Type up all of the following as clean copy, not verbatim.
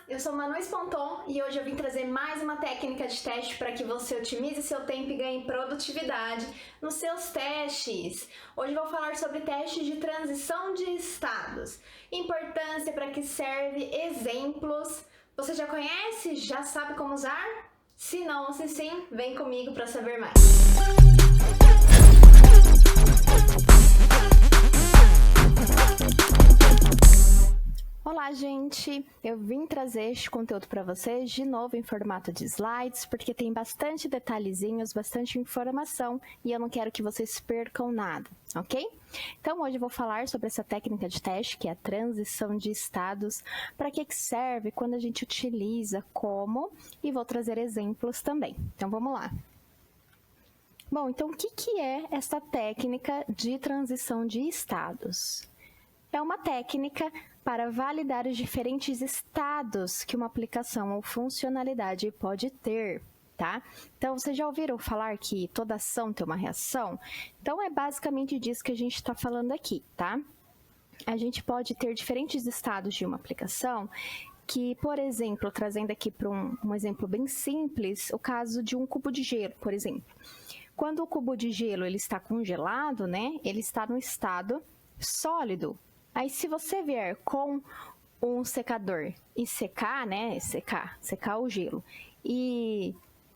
eu sou Manu Esponton e hoje eu vim trazer mais uma técnica de teste para que você otimize seu tempo e ganhe produtividade nos seus testes. Hoje eu vou falar sobre testes de transição de estados, importância, para que serve, exemplos. Você já conhece? Já sabe como usar? Se não, se sim, vem comigo para saber mais. Olá, gente! Eu vim trazer este conteúdo para vocês de novo em formato de slides, porque tem bastante detalhezinhos, bastante informação e eu não quero que vocês percam nada, ok? Então, hoje eu vou falar sobre essa técnica de teste, que é a transição de estados, para que serve, quando a gente utiliza, como, e vou trazer exemplos também. Então, vamos lá! Bom, então o que é essa técnica de transição de estados? É uma técnica para validar os diferentes estados que uma aplicação ou funcionalidade pode ter, tá? Então, vocês já ouviram falar que toda ação tem uma reação? Então, é basicamente disso que a gente está falando aqui, tá? A gente pode ter diferentes estados de uma aplicação que, por exemplo, trazendo aqui para um exemplo bem simples, o caso de um cubo de gelo, por exemplo. Quando o cubo de gelo ele está congelado, né, ele está no estado sólido. Aí, se você vier com um secador e secar, né, secar o gelo, e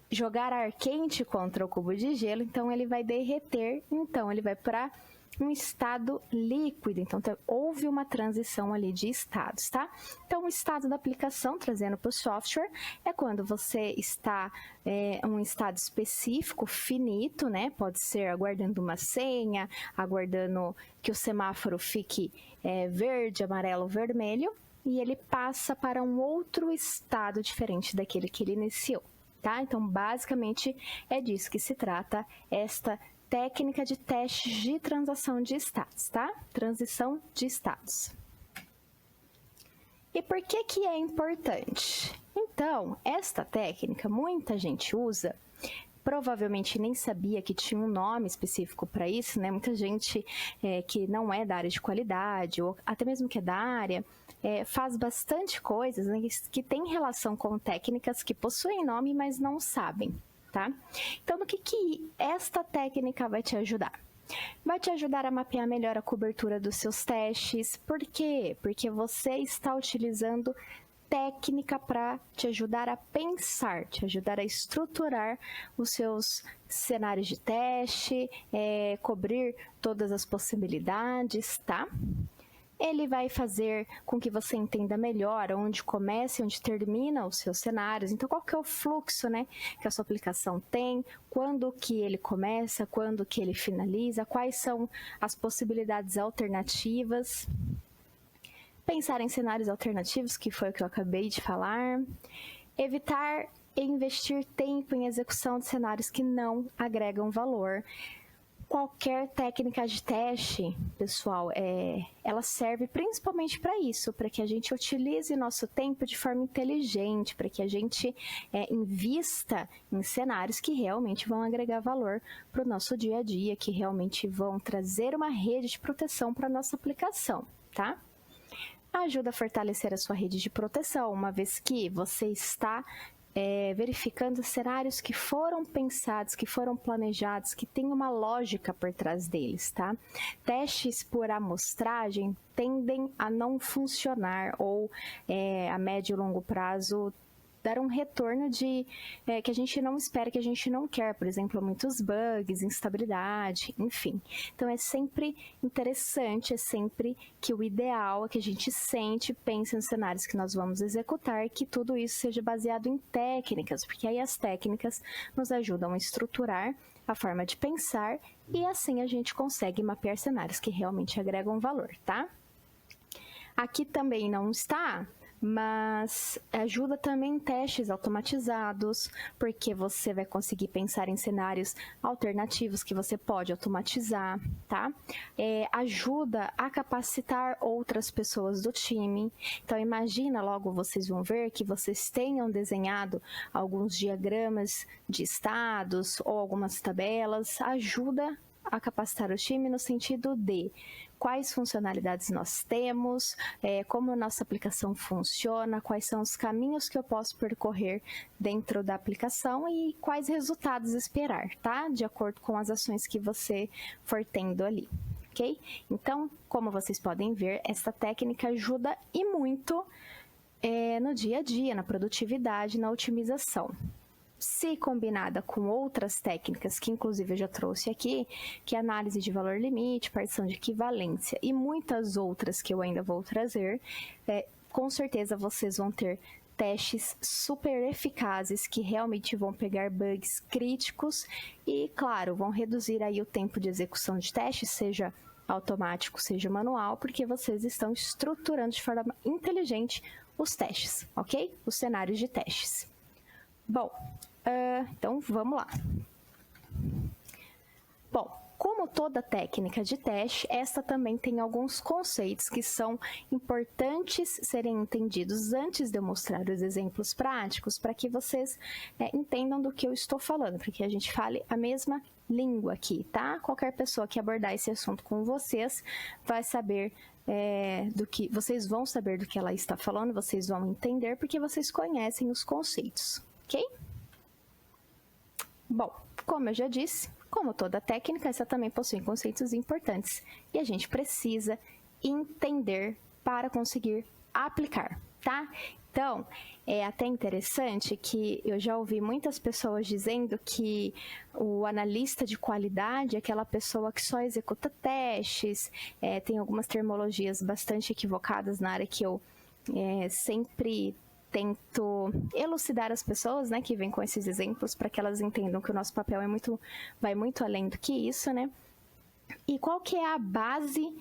jogar ar quente contra o cubo de gelo, então ele vai derreter, então ele vai para um estado líquido. Então, houve uma transição ali de estados, tá? Então, o estado da aplicação, trazendo para o software, é quando você está em um estado específico, finito, né? Pode ser aguardando uma senha, aguardando que o semáforo fique verde, amarelo, vermelho, e ele passa para um outro estado diferente daquele que ele iniciou, tá? Então, basicamente, é disso que se trata esta técnica de teste de transição de estados, tá? Transição de estados. E por que é importante? Então, esta técnica muita gente usa, provavelmente nem sabia que tinha um nome específico para isso, né? Muita gente que não é da área de qualidade, ou até mesmo que é da área, faz bastante coisas, né, que tem relação com técnicas que possuem nome, mas não sabem, tá? Então, no que esta técnica vai te ajudar? Vai te ajudar a mapear melhor a cobertura dos seus testes. Por quê? Porque você está utilizando técnica para te ajudar a pensar, te ajudar a estruturar os seus cenários de teste, cobrir todas as possibilidades, tá? Ele vai fazer com que você entenda melhor onde começa e onde termina os seus cenários. Então, qual que é o fluxo, né, que a sua aplicação tem, quando que ele começa, quando que ele finaliza, quais são as possibilidades alternativas. Pensar em cenários alternativos, que foi o que eu acabei de falar. Evitar e investir tempo em execução de cenários que não agregam valor. Qualquer técnica de teste, pessoal, ela serve principalmente para isso, para que a gente utilize nosso tempo de forma inteligente, para que a gente invista em cenários que realmente vão agregar valor para o nosso dia a dia, que realmente vão trazer uma rede de proteção para a nossa aplicação, tá? Ajuda a fortalecer a sua rede de proteção, uma vez que você está verificando cenários que foram pensados, que foram planejados, que tem uma lógica por trás deles, tá? Testes por amostragem tendem a não funcionar ou a médio e longo prazo dar um retorno que a gente não espera, que a gente não quer, por exemplo, muitos bugs, instabilidade, enfim. Então, é sempre interessante, é sempre que o ideal é que a gente sente, pense nos cenários que nós vamos executar, que tudo isso seja baseado em técnicas, porque aí as técnicas nos ajudam a estruturar a forma de pensar e assim a gente consegue mapear cenários que realmente agregam valor, tá? Aqui também não está, mas ajuda também em testes automatizados, porque você vai conseguir pensar em cenários alternativos que você pode automatizar, tá? Ajuda a capacitar outras pessoas do time. Então, imagina, logo vocês vão ver que vocês tenham desenhado alguns diagramas de estados ou algumas tabelas, ajuda a capacitar o time no sentido de quais funcionalidades nós temos, como a nossa aplicação funciona, quais são os caminhos que eu posso percorrer dentro da aplicação e quais resultados esperar, tá? De acordo com as ações que você for tendo ali, ok? Então, como vocês podem ver, essa técnica ajuda e muito no dia a dia, na produtividade, na otimização. Se combinada com outras técnicas, que inclusive eu já trouxe aqui, que é análise de valor limite, partição de equivalência e muitas outras que eu ainda vou trazer, com certeza vocês vão ter testes super eficazes que realmente vão pegar bugs críticos e, claro, vão reduzir aí o tempo de execução de testes, seja automático, seja manual, porque vocês estão estruturando de forma inteligente os testes, ok? Os cenários de testes. Bom, então vamos lá. Bom, como toda técnica de teste, esta também tem alguns conceitos que são importantes serem entendidos antes de eu mostrar os exemplos práticos, para que vocês entendam do que eu estou falando, para que a gente fale a mesma língua aqui, tá? Qualquer pessoa que abordar esse assunto com vocês vai saber vocês vão saber do que ela está falando, vocês vão entender, porque vocês conhecem os conceitos, ok? Bom, como eu já disse, como toda técnica, essa também possui conceitos importantes e a gente precisa entender para conseguir aplicar, tá? Então, é até interessante que eu já ouvi muitas pessoas dizendo que o analista de qualidade é aquela pessoa que só executa testes, tem algumas terminologias bastante equivocadas na área que eu sempre tento elucidar as pessoas, né, que vêm com esses exemplos, para que elas entendam que o nosso papel vai muito além do que isso, né? E qual que é a base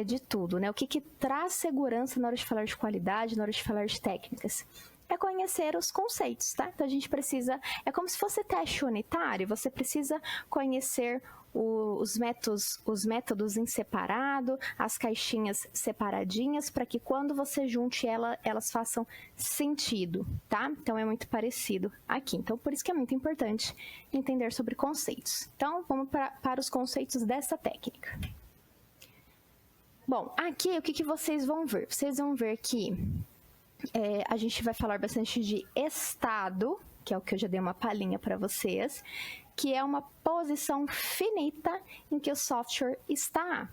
de tudo, né? O que traz segurança na hora de falar de qualidade, na hora de falar de técnicas? É conhecer os conceitos, tá? Então a gente precisa, é como se fosse teste unitário, você precisa conhecer os métodos em separado, as caixinhas separadinhas, para que quando você junte elas façam sentido, tá? Então é muito parecido aqui. Então por isso que é muito importante entender sobre conceitos. Então vamos para os conceitos dessa técnica. Bom, aqui o que vocês vão ver? Vocês vão ver que a gente vai falar bastante de estado, que é o que eu já dei uma palhinha para vocês, que é uma posição finita em que o software está.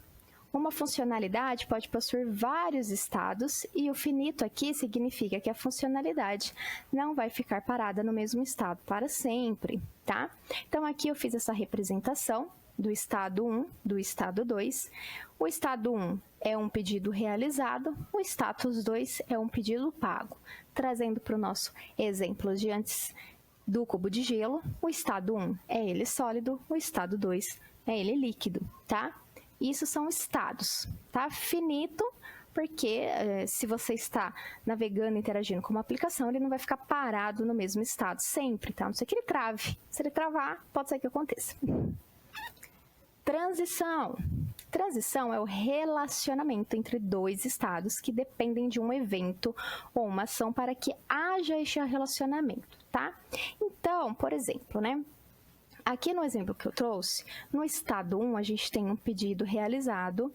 Uma funcionalidade pode possuir vários estados e o finito aqui significa que a funcionalidade não vai ficar parada no mesmo estado para sempre, tá? Então aqui eu fiz essa representação do estado 1, do estado 2. O estado 1 é um pedido realizado, o status 2 é um pedido pago. Trazendo para o nosso exemplo de antes do cubo de gelo, o estado 1 é ele sólido, o estado 2 é ele líquido, tá? Isso são estados, tá? Finito, porque se você está navegando, interagindo com uma aplicação, ele não vai ficar parado no mesmo estado sempre, tá? A não ser que ele trave. Se ele travar, pode ser que aconteça. Transição. Transição é o relacionamento entre dois estados que dependem de um evento ou uma ação para que haja este relacionamento, tá? Então, por exemplo, né? Aqui no exemplo que eu trouxe, no estado 1 a gente tem um pedido realizado,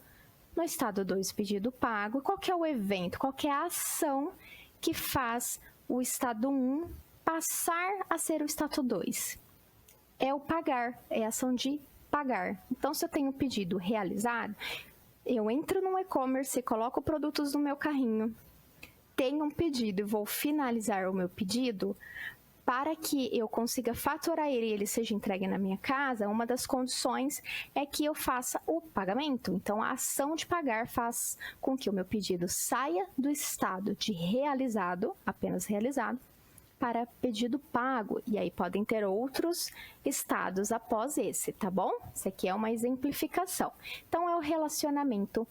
no estado 2 pedido pago. Qual que é o evento? Qual que é a ação que faz o estado 1 passar a ser o estado 2? É o pagar, é a ação de pagar. Então, se eu tenho um pedido realizado, eu entro no e-commerce, coloco produtos no meu carrinho, tenho um pedido e vou finalizar o meu pedido. Para que eu consiga faturar ele e ele seja entregue na minha casa, uma das condições é que eu faça o pagamento. Então, a ação de pagar faz com que o meu pedido saia do estado de realizado, apenas realizado, para pedido pago. E aí podem ter outros estados após esse, tá bom? Isso aqui é uma exemplificação. Então, é o relacionamento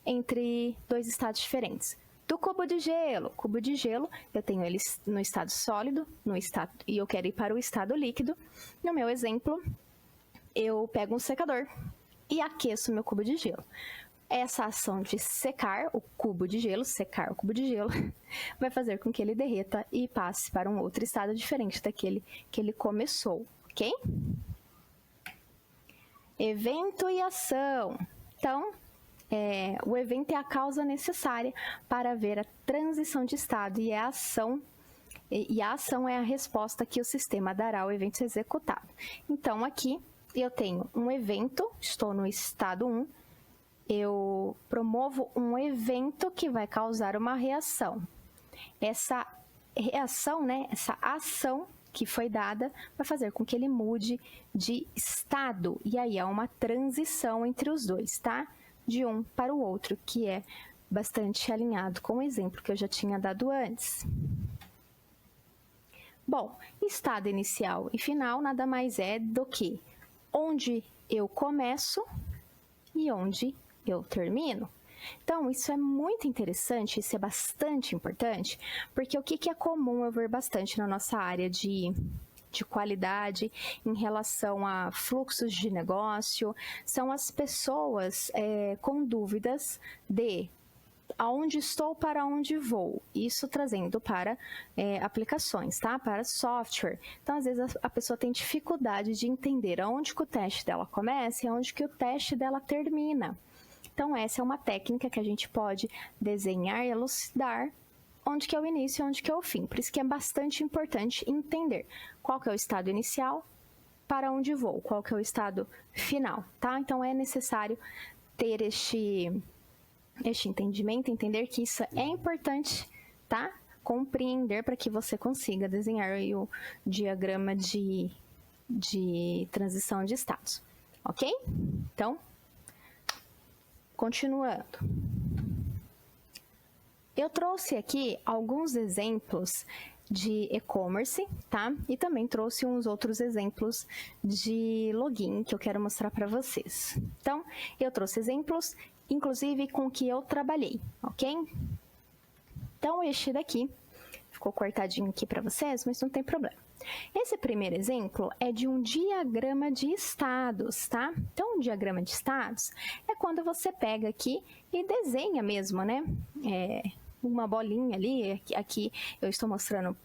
entre dois estados diferentes. Do cubo de gelo. Cubo de gelo, eu tenho ele no estado sólido, e eu quero ir para o estado líquido. No meu exemplo, eu pego um secador e aqueço meu cubo de gelo. Essa ação de secar o cubo de gelo, vai fazer com que ele derreta e passe para um outro estado diferente daquele que ele começou, ok? Evento e ação. Então, o evento é a causa necessária para haver a transição de estado e a ação é a resposta que o sistema dará ao evento executado. Então, aqui eu tenho um evento, estou no estado 1, eu promovo um evento que vai causar uma reação. Essa reação, né, essa ação que foi dada vai fazer com que ele mude de estado. E aí há uma transição entre os dois, tá? De um para o outro, que é bastante alinhado com o exemplo que eu já tinha dado antes. Bom, estado inicial e final nada mais é do que onde eu começo e onde eu termino. Então, isso é muito interessante, isso é bastante importante, porque o que é comum eu ver bastante na nossa área de qualidade em relação a fluxos de negócio, são as pessoas com dúvidas de aonde estou, para onde vou, isso trazendo para aplicações, tá? Para software. Então, às vezes, a pessoa tem dificuldade de entender aonde que o teste dela começa e aonde que o teste dela termina. Então, essa é uma técnica que a gente pode desenhar e elucidar onde que é o início e onde que é o fim. Por isso que é bastante importante entender qual que é o estado inicial, para onde vou, qual que é o estado final, tá? Então, é necessário ter este entendimento, entender que isso é importante, tá? Compreender para que você consiga desenhar aí o diagrama de transição de estados, ok? Então, continuando. Eu trouxe aqui alguns exemplos de e-commerce, tá? E também trouxe uns outros exemplos de login que eu quero mostrar para vocês. Então, eu trouxe exemplos, inclusive com que eu trabalhei, ok? Então, este daqui ficou cortadinho aqui para vocês, mas não tem problema. Esse primeiro exemplo é de um diagrama de estados, tá? Então, um diagrama de estados é quando você pega aqui e desenha mesmo, né? Uma bolinha ali, aqui eu estou mostrando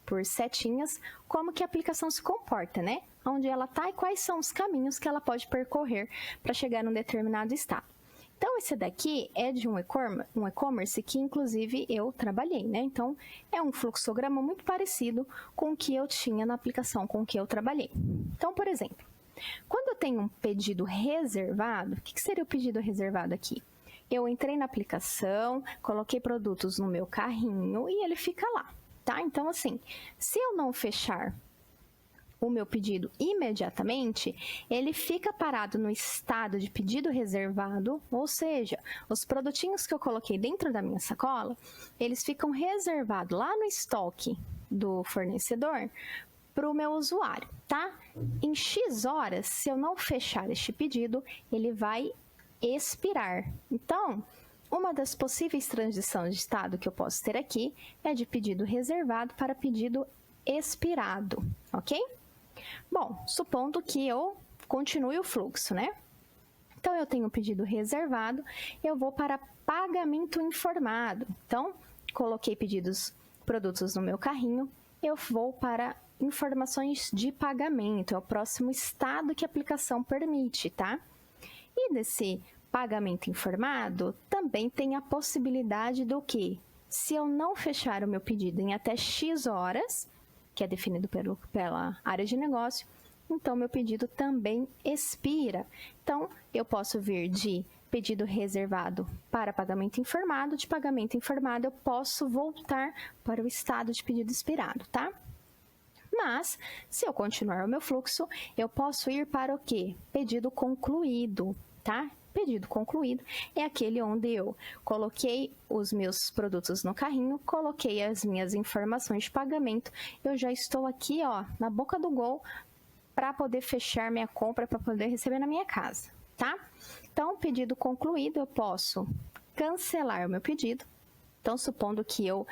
por setinhas, como que a aplicação se comporta, né? Onde ela está e quais são os caminhos que ela pode percorrer para chegar num determinado estado. Então, esse daqui é de um e-commerce que, inclusive, eu trabalhei, né? Então, é um fluxograma muito parecido com o que eu tinha na aplicação com que eu trabalhei. Então, por exemplo, quando eu tenho um pedido reservado, o que seria o pedido reservado aqui? Eu entrei na aplicação, coloquei produtos no meu carrinho e ele fica lá, tá? Então, assim, se eu não fechar o meu pedido imediatamente, ele fica parado no estado de pedido reservado, ou seja, os produtinhos que eu coloquei dentro da minha sacola, eles ficam reservados lá no estoque do fornecedor para o meu usuário, tá? Em X horas, se eu não fechar este pedido, ele vai expirar. Então, uma das possíveis transições de estado que eu posso ter aqui é de pedido reservado para pedido expirado, ok? Bom, supondo que eu continue o fluxo, né? Então, eu tenho um pedido reservado, eu vou para pagamento informado. Então, coloquei produtos no meu carrinho, eu vou para informações de pagamento, é o próximo estado que a aplicação permite, tá? E desse pagamento informado, também tem a possibilidade do que, se eu não fechar o meu pedido em até X horas, que é definido pela área de negócio, então meu pedido também expira. Então, eu posso vir de pedido reservado para pagamento informado, de pagamento informado eu posso voltar para o estado de pedido expirado, tá? Mas, se eu continuar o meu fluxo, eu posso ir para o quê? Pedido concluído, tá? Pedido concluído é aquele onde eu coloquei os meus produtos no carrinho, coloquei as minhas informações de pagamento, eu já estou aqui, ó, na boca do gol para poder fechar minha compra, para poder receber na minha casa, tá? Então, pedido concluído, eu posso cancelar o meu pedido. Então, supondo que eu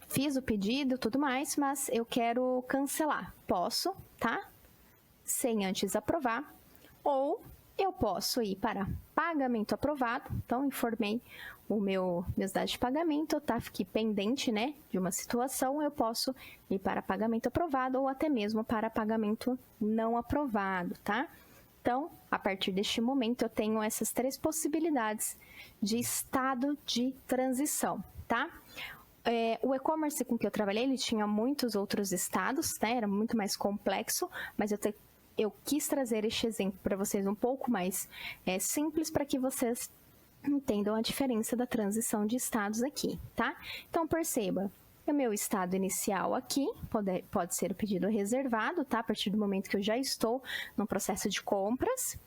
fiz o pedido e tudo mais, mas eu quero cancelar. Posso, tá? Sem antes aprovar. Ou eu posso ir para pagamento aprovado. Então, informei meus dados de pagamento, tá? Fiquei pendente, né, de uma situação. Eu posso ir para pagamento aprovado ou até mesmo para pagamento não aprovado, tá? Então, a partir deste momento, eu tenho essas 3 possibilidades de estado de transição, tá? O e-commerce com que eu trabalhei, ele tinha muitos outros estados, né? Era muito mais complexo, mas eu quis trazer este exemplo para vocês um pouco mais simples, para que vocês entendam a diferença da transição de estados aqui, tá? Então, perceba, o meu estado inicial aqui pode ser o pedido reservado, tá? A partir do momento que eu já estou no processo de compras.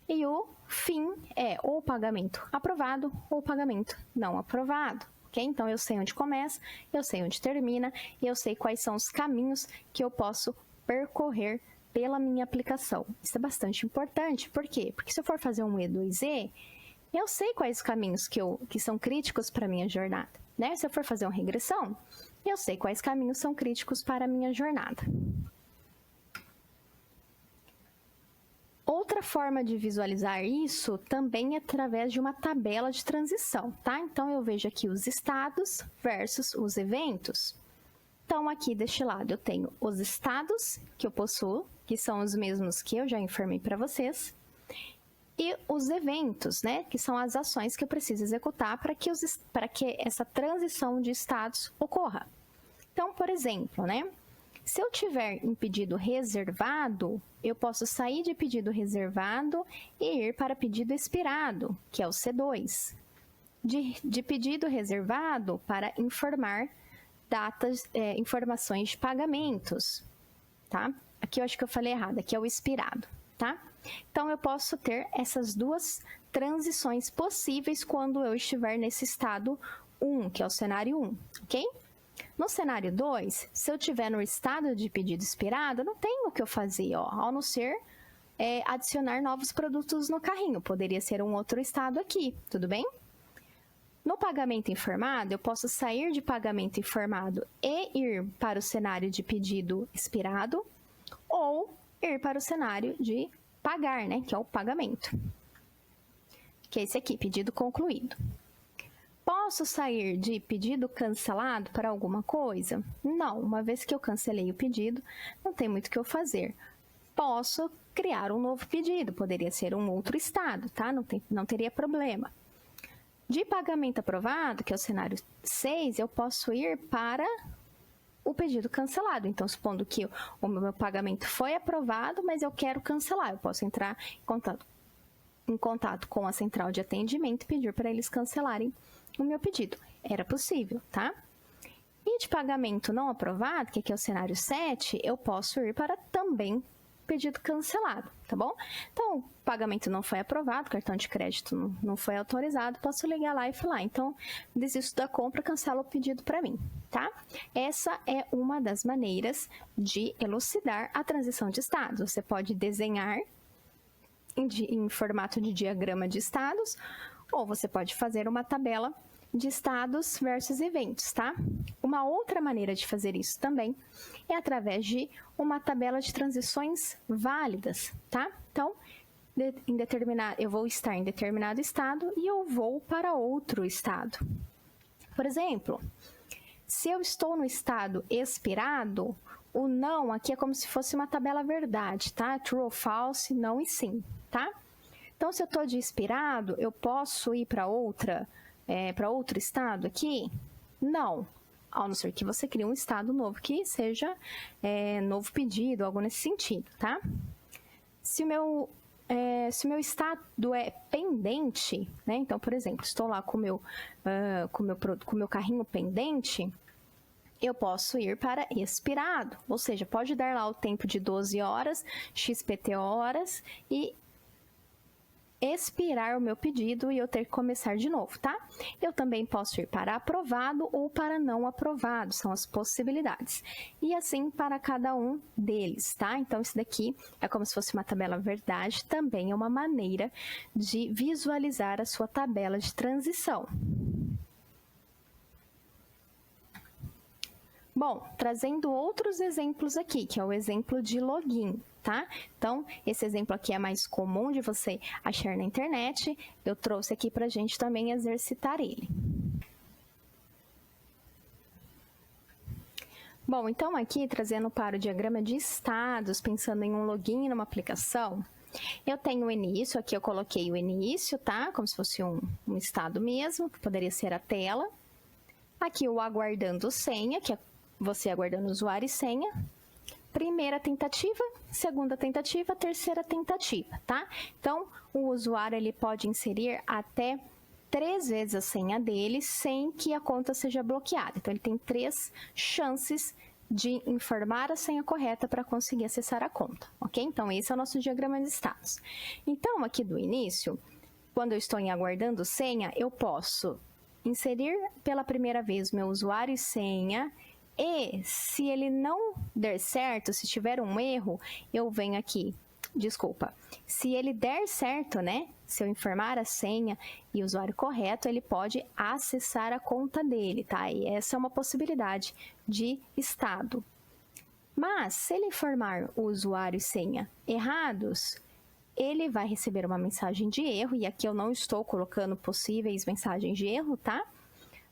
E o fim é ou pagamento aprovado ou pagamento não aprovado, ok? Então, eu sei onde começa, eu sei onde termina e eu sei quais são os caminhos que eu posso percorrer pela minha aplicação. Isso é bastante importante, por quê? Porque se eu for fazer um E2E, eu sei quais caminhos que são críticos para a minha jornada, né? Se eu for fazer uma regressão, eu sei quais caminhos são críticos para a minha jornada. Outra forma de visualizar isso também é através de uma tabela de transição, tá? Então, eu vejo aqui os estados versus os eventos. Então, aqui deste lado, eu tenho os estados que eu possuo, que são os mesmos que eu já informei para vocês, e os eventos, né? Que são as ações que eu preciso executar para que essa transição de estados ocorra. Então, por exemplo, né? Se eu tiver em pedido reservado, eu posso sair de pedido reservado e ir para pedido expirado, que é o C2. De pedido reservado para informar informações de pagamentos, tá? Aqui eu acho que eu falei errado, aqui é o expirado, tá? Então, eu posso ter essas 2 transições possíveis quando eu estiver nesse estado 1, que é o cenário 1, ok? No cenário 2, se eu estiver no estado de pedido expirado, não tem o que eu fazer, ó, ao não ser adicionar novos produtos no carrinho. Poderia ser um outro estado aqui, tudo bem? No pagamento informado, eu posso sair de pagamento informado e ir para o cenário de pedido expirado, ou ir para o cenário de pagar, né, que é o pagamento. Que é esse aqui, pedido concluído. Posso sair de pedido cancelado para alguma coisa? Não, uma vez que eu cancelei o pedido, não tem muito o que eu fazer. Posso criar um novo pedido, poderia ser um outro estado, tá? Não teria problema. De pagamento aprovado, que é o cenário 6, eu posso ir para o pedido cancelado. Então, supondo que o meu pagamento foi aprovado, mas eu quero cancelar, eu posso entrar em contato com a central de atendimento e pedir para eles cancelarem o meu pedido. Era possível, tá? E de pagamento não aprovado, que aqui é o cenário 7, eu posso ir para também pedido cancelado, tá bom? Então, o pagamento não foi aprovado, cartão de crédito não foi autorizado, posso ligar lá e falar, então, desisto da compra, cancela o pedido para mim, tá? Essa é uma das maneiras de elucidar a transição de estados. Você pode desenhar em formato de diagrama de estados, ou você pode fazer uma tabela de estados versus eventos, tá? Uma outra maneira de fazer isso também é através de uma tabela de transições válidas, tá? Então, eu vou estar em determinado estado e eu vou para outro estado. Por exemplo, se eu estou no estado expirado, o não aqui é como se fosse uma tabela verdade, tá? True ou false, não e sim, tá? Então, se eu estou de expirado, eu posso ir para outro estado aqui? Não, a não ser que você crie um estado novo que seja novo pedido, algo nesse sentido, tá? Se o meu estado é pendente, né? Então, por exemplo, estou lá com o meu carrinho pendente, eu posso ir para expirado, ou seja, pode dar lá o tempo de 12 horas, XPT horas e expirar o meu pedido e eu ter que começar de novo, tá? Eu também posso ir para aprovado ou para não aprovado, são as possibilidades. E assim para cada um deles, tá? Então, isso daqui é como se fosse uma tabela verdade, também é uma maneira de visualizar a sua tabela de transição. Bom, trazendo outros exemplos aqui, que é o exemplo de login, tá? Então, esse exemplo aqui é mais comum de você achar na internet, eu trouxe aqui para a gente também exercitar ele. Bom, então aqui, trazendo para o diagrama de estados, pensando em um login numa aplicação, Eu tenho o início, aqui eu coloquei o início, tá? Como se fosse um estado mesmo, que poderia ser a tela. Aqui o aguardando senha, que é você aguardando usuário e senha. Primeira tentativa, segunda tentativa, terceira tentativa, tá? Então, o usuário ele pode inserir até 3 vezes a senha dele sem que a conta seja bloqueada. Então, ele tem 3 chances de informar a senha correta para conseguir acessar a conta, ok? Então, esse é o nosso diagrama de status. Então, aqui do início, quando eu estou em aguardando senha, eu posso inserir pela primeira vez meu usuário e senha. E se ele não der certo, se tiver um erro, eu venho aqui, se ele der certo, né? Se eu informar a senha e o usuário correto, ele pode acessar a conta dele, tá? E essa é uma possibilidade de estado. Mas, se ele informar o usuário e senha errados, ele vai receber uma mensagem de erro, e aqui eu não estou colocando possíveis mensagens de erro, tá?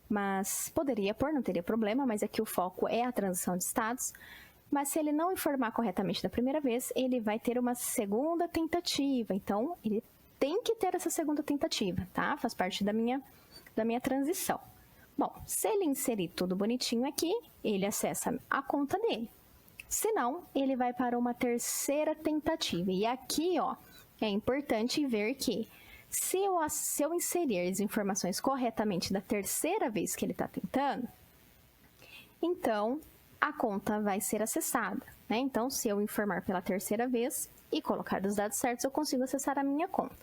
Mas poderia pôr, não teria problema, mas aqui o foco é a transição de estados. Mas se ele não informar corretamente da primeira vez, ele vai ter uma segunda tentativa. Então, ele tem que ter essa segunda tentativa, tá? Faz parte da minha transição. Bom, se ele inserir tudo bonitinho aqui, ele acessa a conta dele. Se não, ele vai para uma terceira tentativa. E aqui, ó, é importante ver que se eu inserir as informações corretamente da terceira vez que ele está tentando, então a conta vai ser acessada, né? Então, se eu informar pela terceira vez e colocar os dados certos, eu consigo acessar a minha conta.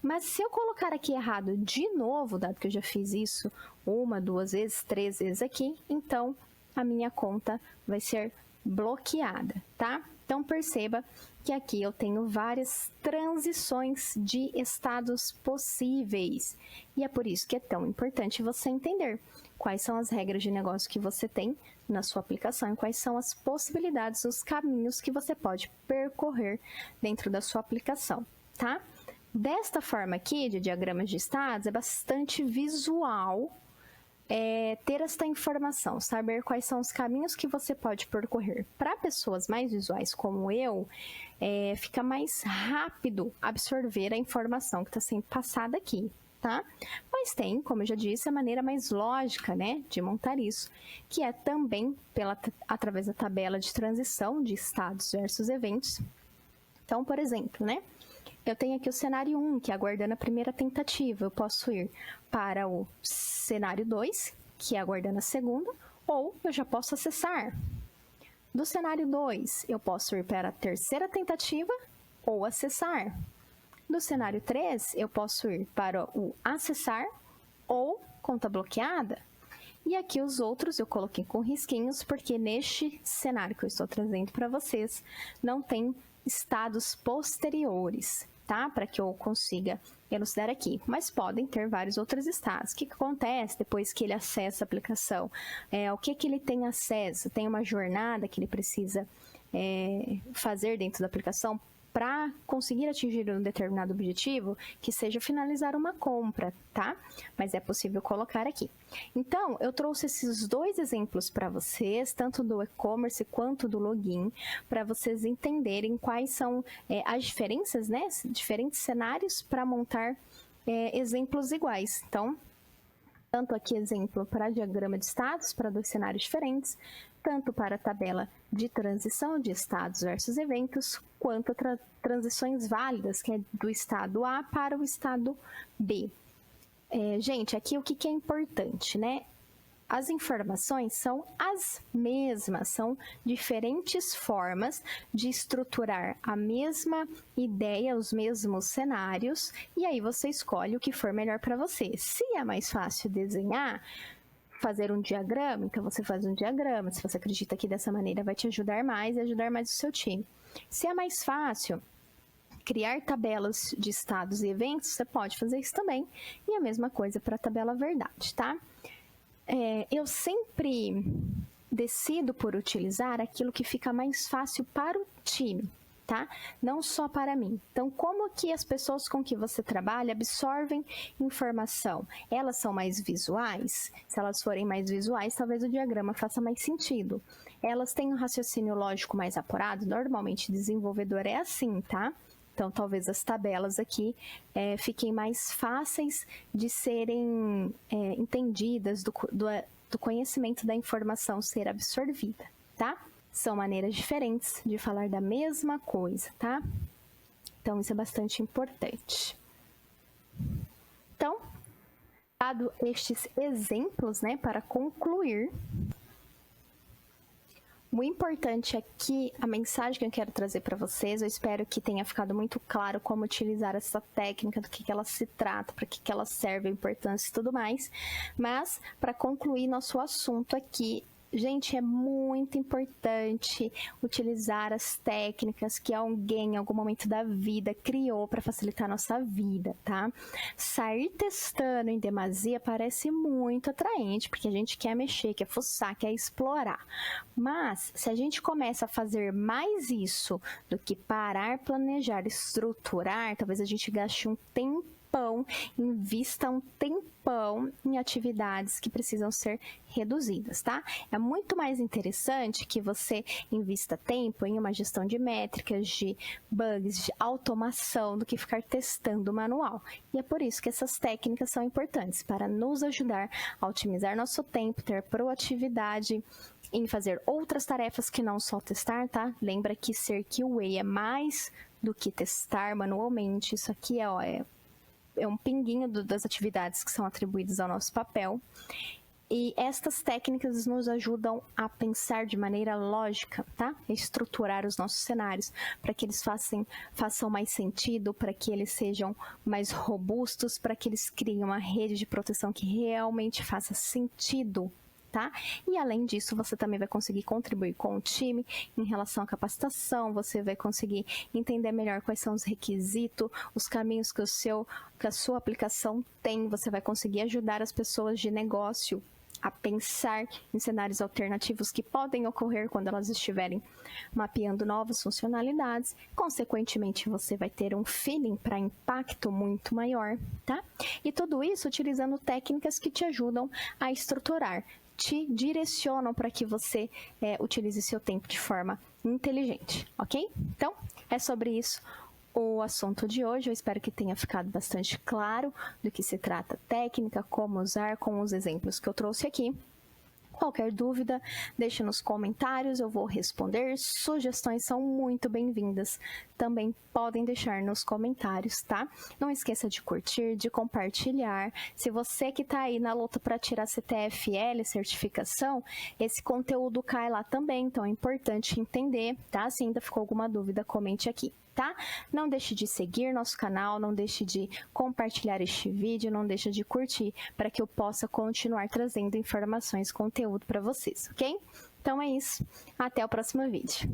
Mas se eu colocar aqui errado de novo, dado que eu já fiz isso 1, 2 vezes, 3 vezes aqui, então a minha conta vai ser bloqueada, tá? Então, perceba que aqui eu tenho várias transições de estados possíveis. E é por isso que é tão importante você entender quais são as regras de negócio que você tem na sua aplicação e quais são as possibilidades, os caminhos que você pode percorrer dentro da sua aplicação, tá? Desta forma aqui, de diagramas de estados, é bastante visual ter esta informação, saber quais são os caminhos que você pode percorrer. Para pessoas mais visuais como eu, fica mais rápido absorver a informação que está sendo passada aqui, tá? Mas tem, como eu já disse, a maneira mais lógica, né, de montar isso, que é também através da tabela de transição de estados versus eventos. Então, por exemplo, né, eu tenho aqui o cenário 1, que é aguardando a primeira tentativa. Eu posso ir para o cenário 2, que é aguardando a segunda, ou eu já posso acessar. Do cenário 2, eu posso ir para a terceira tentativa ou acessar. Do cenário 3, eu posso ir para o acessar ou conta bloqueada. E aqui os outros eu coloquei com risquinhos, porque neste cenário que eu estou trazendo para vocês, não tem estados posteriores, tá? Para que eu consiga elucidar aqui. Mas podem ter vários outros estados. O que acontece depois que ele acessa a aplicação? O que ele tem acesso? Tem uma jornada que ele precisa fazer dentro da aplicação para conseguir atingir um determinado objetivo, que seja finalizar uma compra, tá? Mas é possível colocar aqui. Então, eu trouxe esses 2 exemplos para vocês, tanto do e-commerce quanto do login, para vocês entenderem quais são as diferenças, né? Diferentes cenários para montar exemplos iguais. Então, tanto aqui exemplo para diagrama de estados, para 2 cenários diferentes, tanto para a tabela de transição de estados versus eventos, quanto transições válidas, que é do estado A para o estado B. Gente, aqui o que é importante, né? As informações são as mesmas, são diferentes formas de estruturar a mesma ideia, os mesmos cenários, e aí você escolhe o que for melhor para você. Se é mais fácil desenhar, fazer um diagrama, então você faz um diagrama. Se você acredita que dessa maneira vai te ajudar mais e ajudar mais o seu time. Se é mais fácil criar tabelas de estados e eventos, você pode fazer isso também. E a mesma coisa para a tabela verdade, tá? Eu sempre decido por utilizar aquilo que fica mais fácil para o time, tá? Não só para mim. Então, como que as pessoas com que você trabalha absorvem informação? Elas são mais visuais? Se elas forem mais visuais, talvez o diagrama faça mais sentido. Elas têm um raciocínio lógico mais apurado? Normalmente, desenvolvedor é assim, tá? Então, talvez as tabelas aqui fiquem mais fáceis de serem entendidas, do conhecimento da informação ser absorvida, tá? São maneiras diferentes de falar da mesma coisa, tá? Então, isso é bastante importante. Então, dado estes exemplos, né, para concluir, o importante aqui, a mensagem que eu quero trazer para vocês, eu espero que tenha ficado muito claro como utilizar essa técnica, do que ela se trata, para que ela serve, a importância e tudo mais. Mas, para concluir nosso assunto aqui, gente, é muito importante utilizar as técnicas que alguém, em algum momento da vida, criou para facilitar a nossa vida, tá? Sair testando em demasia parece muito atraente, porque a gente quer mexer, quer fuçar, quer explorar. Mas, se a gente começa a fazer mais isso do que parar, planejar, estruturar, talvez a gente gaste um tempão, invista um tempão em atividades que precisam ser reduzidas, tá? É muito mais interessante que você invista tempo em uma gestão de métricas, de bugs, de automação, do que ficar testando o manual. E é por isso que essas técnicas são importantes, para nos ajudar a otimizar nosso tempo, ter proatividade em fazer outras tarefas que não só testar, tá? Lembra que ser QA é mais do que testar manualmente. Isso aqui é um pinguinho das atividades que são atribuídas ao nosso papel. E estas técnicas nos ajudam a pensar de maneira lógica, tá? A estruturar os nossos cenários para que eles façam mais sentido, para que eles sejam mais robustos, para que eles criem uma rede de proteção que realmente faça sentido, tá? E além disso, você também vai conseguir contribuir com o time em relação à capacitação, você vai conseguir entender melhor quais são os requisitos, os caminhos que a sua aplicação tem, você vai conseguir ajudar as pessoas de negócio a pensar em cenários alternativos que podem ocorrer quando elas estiverem mapeando novas funcionalidades. Consequentemente, você vai ter um feeling para impacto muito maior, tá? E tudo isso utilizando técnicas que te ajudam a estruturar, te direcionam para que você utilize seu tempo de forma inteligente, ok? Então, é sobre isso o assunto de hoje. Eu espero que tenha ficado bastante claro do que se trata a técnica, como usar, com os exemplos que eu trouxe aqui. Qualquer dúvida, deixe nos comentários, eu vou responder. Sugestões são muito bem-vindas. Também podem deixar nos comentários, tá? Não esqueça de curtir, de compartilhar. Se você que está aí na luta para tirar CTFL, certificação, esse conteúdo cai lá também, então é importante entender, tá? Se ainda ficou alguma dúvida, comente aqui, tá? Não deixe de seguir nosso canal, não deixe de compartilhar este vídeo, não deixe de curtir, para que eu possa continuar trazendo informações, conteúdo para vocês, ok? Então é isso, até o próximo vídeo.